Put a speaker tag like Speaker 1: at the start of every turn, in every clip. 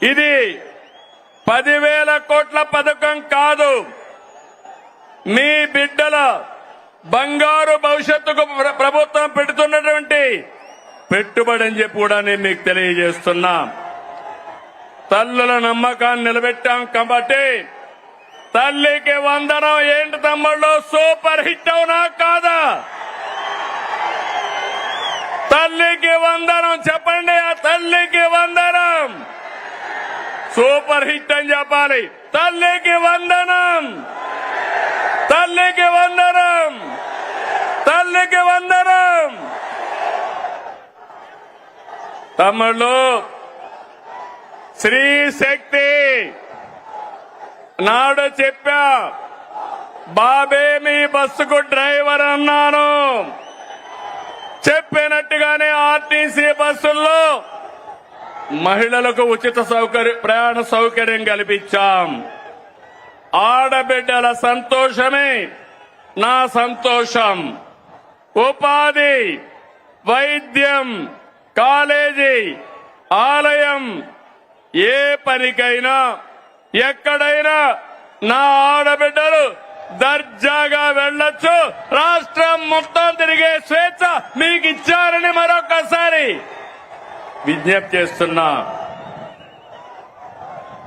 Speaker 1: ఇది 10,000 కోట్ల పథకం కాదు. మీ బిడ్డల బంగారు భవిష్యత్తుకు ప్రభుత్వం పెడుతున్నటువంటి పెట్టుబడి అని చెప్పి కూడా నేను మీకు తెలియజేస్తున్నా. తల్లుల నమ్మకాన్ని నిలబెట్టాం కాబట్టి తల్లికి వందనం ఏంటి తమ్ముళ్ళు, సూపర్ హిట్ అవునా కాదా? తల్లికి వందనం చెప్పండి. ఆ తల్లికి వందనం సూపర్ హిట్ అని చెప్పాలి. తల్లికి వందనం, తల్లికి వందనం, తల్లికి వందనం. తమ్ముళ్ళు, స్త్రీ శక్తి నాడు చెప్పా, బాబే మీ బస్సుకు డ్రైవర్ అన్నాను. చెప్పినట్టుగానే ఆర్టీసీ బస్సుల్లో మహిళలకు ఉచిత ప్రయాణ సౌకర్యం కల్పించాం. ఆడబిడ్డల సంతోషమే నా సంతోషం. ఉపాధి, వైద్యం, కాలేజీ, ఆలయం, ఏ పనికైనా ఎక్కడైనా నా ఆడబిడ్డలు దర్జాగా వెళ్లొచ్చు. రాష్ట్రం మొత్తం తిరిగే స్వేచ్ఛ మీకు ఇచ్చారని మరొకసారి విజ్ఞప్తి చేస్తున్నా.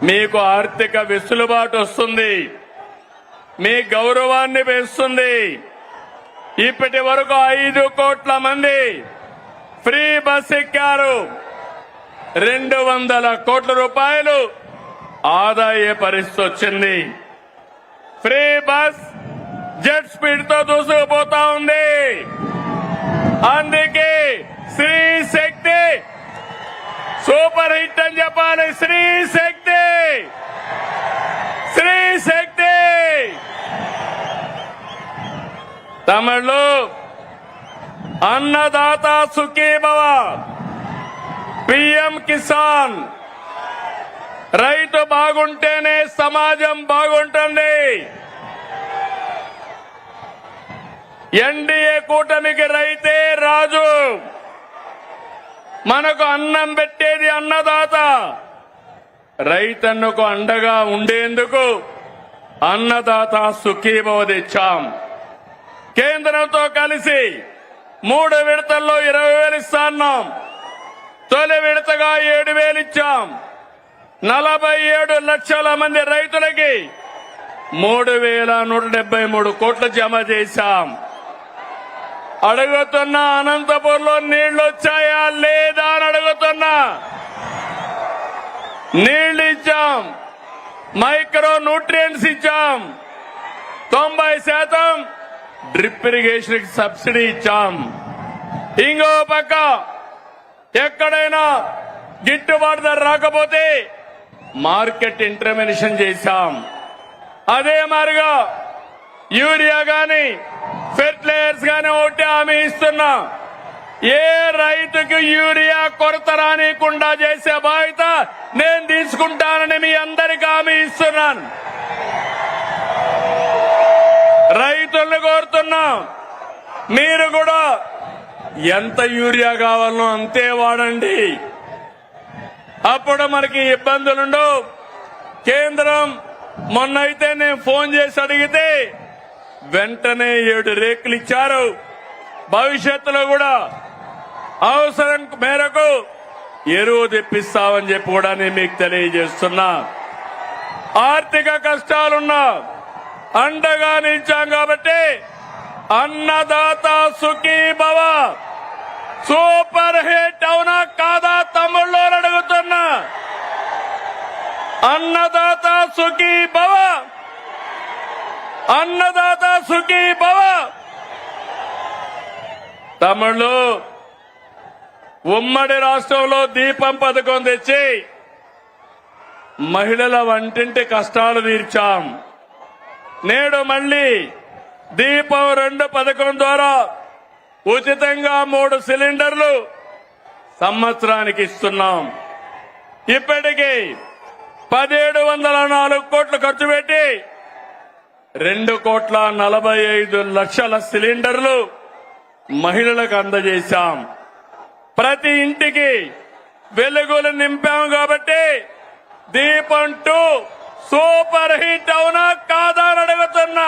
Speaker 1: మీకు ఆర్థిక వెసులుబాటు వస్తుంది, మీ గౌరవాన్ని పెంచుతుంది. ఇప్పటి వరకు 5 కోట్ల మంది ఫ్రీ బస్ ఎక్కారు. 200 కోట్ల రూపాయలు ఆదాయ పరిస్థితి వచ్చింది. ఫ్రీ బస్ జెట్ స్పీడ్ తో దూసుకుపోతా ఉంది. అందుకే స్త్రీ శక్తి సూపర్ హిట్ అని చెప్పాలి. స్త్రీ శక్తి, స్త్రీ శక్తి. తమిళలో అన్నదాత సుఖీభవ, పిఎం కిసాన్. రైతు బాగుంటేనే సమాజం బాగుంటుంది. ఎన్డీఏ కూటమికి రైతే రాజు. మనకు అన్నం పెట్టేది అన్నదాత. రైతన్నకు అండగా ఉండేందుకు అన్నదాత సుఖీభవ తెచ్చాం. కేంద్రంతో కలిసి 3 విడతల్లో 20,000 ఇస్తాన్నాం. తొలి విడతగా 7,000 ఇచ్చాం. 47 లక్షల మంది రైతులకి 3,173 కోట్లు జమ చేశాం. అడుగుతున్నా, అనంతపూర్లో నీళ్లు వచ్చాయా లేదా అని అడుగుతున్నా. నీళ్లు ఇచ్చాం, మైక్రో న్యూట్రియంట్స్ ఇచ్చాం, 90% డ్రిప్ ఇరిగేషన్ కి సబ్సిడీ ఇచ్చాం. ఇంకో పక్క ఎక్కడైనా గిట్టుబాటు ధర రాకపోతే మార్కెట్ ఇంటర్వెన్షన్ చేశాం. అదే మాదిరిగా యూరియా గాని ఫెర్టిలైజర్స్ గాని ఒకటి హామీ ఇస్తున్నా. ఏ రైతుకు యూరియా కొరత రానికుండా చేసే బాధ్యత నేను తీసుకుంటానని మీ అందరికీ హామీ ఇస్తున్నాను. రైతులను కోరుతున్నా, మీరు కూడా ఎంత యూరియా కావాలనో అంతే వాడండి. అప్పుడు మనకి ఇబ్బందులుండవు. కేంద్రం మొన్నైతే నేను ఫోన్ చేసి అడిగితే వెంటనే 7 రేకులు ఇచ్చారు. భవిష్యత్తులో కూడా అవసరం మేరకు ఎరువు తెప్పిస్తామని చెప్పి కూడా నేను మీకు తెలియజేస్తున్నా. ఆర్థిక కష్టాలున్నా అండగా నిలిచాం కాబట్టి అన్నదాత సుఖీభవ సూపర్ హిట్ అవునా కాదా తమ్ముళ్ళు అడుగుతున్నా. అన్నదాత సుఖీభవ, అన్నదాత సుఖీభవ. తమ్ముళ్ళు, ఉమ్మడి రాష్ట్రంలో దీపం పథకం తెచ్చి మహిళల వంటింటి కష్టాలు తీర్చాం. నేడు మళ్లీ దీపం 2 పథకం ద్వారా ఉచితంగా 3 సిలిండర్లు సంవత్సరానికి ఇస్తున్నాం. ఇప్పటికీ 1,704 కోట్లు ఖర్చు పెట్టి 2,45,00,000 సిలిండర్లు మహిళలకు అందజేశాం. ప్రతి ఇంటికి వెలుగులు నింపాం కాబట్టి 2.2 సూపర్ హిట్ అవునా కాదా అని అడుగుతున్నా.